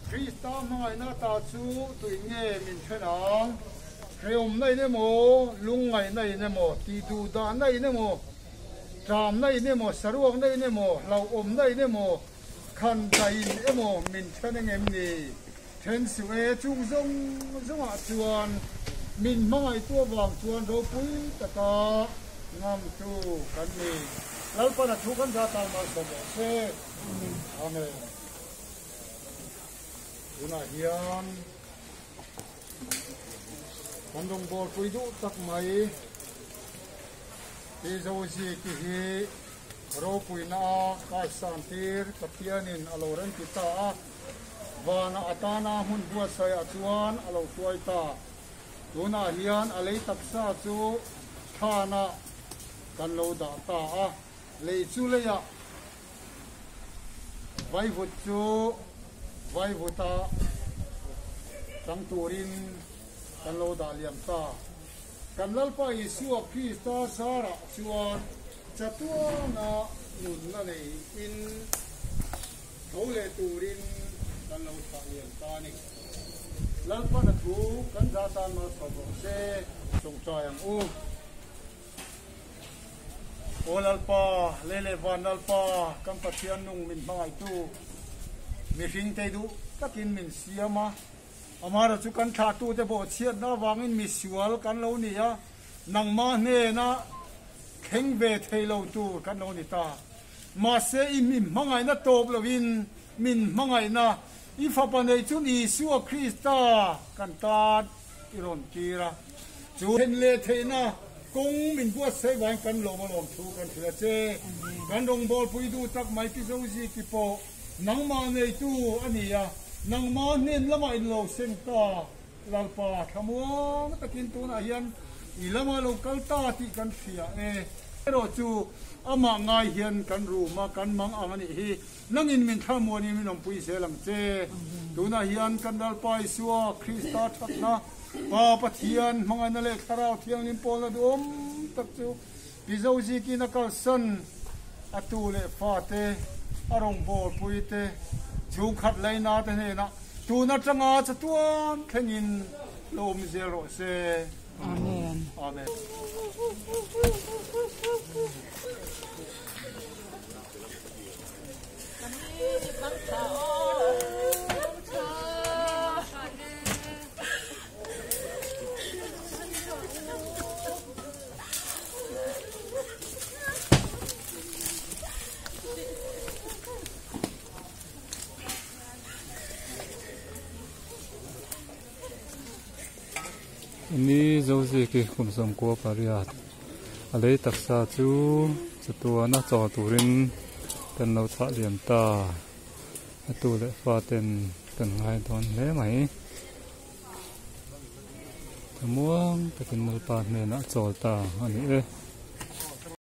Krista mangai na ta chu tui nge min thenang reom nei ne mo lungai nei ne mo ti du da nei ne mo tram nei ne mo saruak nei ne mo lau om nei ne mo khan dai ne mo min thenang em ni then su e chung zong zong a chuan min mangai tua wang chuan ro pui ta ta ngam tu kan ni lalpa na thu kan da ta ma so mo se amen una hian kandong bol pui du tak mai ti zo ji ki hi ro pui na ka san tir tapianin aloren ki ta wana atana hun bua sai achuan alo tuai ta una hian alei taksa chu thana kan lo da ta le chu le ya vai vut chu vai vuta tang turin kan lo da liam ta kan lalpa Isua Krista sara chuan chatua na nun na nei in thole turin kan lo ta liam ta ni lalpa na thu kan da ta ma so se chung cha yang u o lalpa lele van lalpa kan pathian nung min bangai tu mi fing te du takin min siama amara chu kan tha tu te bo chiat na wangin mi sual kan lo ni ya nang ma ne na kheng ve thei lo tu kan lo ni ta ma se i mi mangai na top lovin min mangai na i fa pa nei chu Isua Krista kan ta iron tira chu hen le thei na kong min bua sei wang kan lo ma lom thu kan thila che kan dong bol pui du tak mai ki zo ji ki po nang ma nei tu ania nang ma nen lama in lo sen ta lalpa thamuang takin tu na hian i lama lo kalta ti kan thia ro chu ama ngai hian kan ru ma kan mang angani hi nangin min thamoni min om pui se lang che tu na hian kan lalpa Isua Krista thatna pa pathian mangai na le tharau thiang lim pol na dum tak chu pizo ji ki na kal san atu le fa te arong bol pui te chung khat lai na te ne na tu na changa chatuan khenin lom zero se amen amen ni zo ji ki khum som ko pariat alei taksa chu chatua na chaw turin kan lo tha liam ta atu le fa ten kan ngai don le mai thamuang takin mal pa ne na chaw ta ani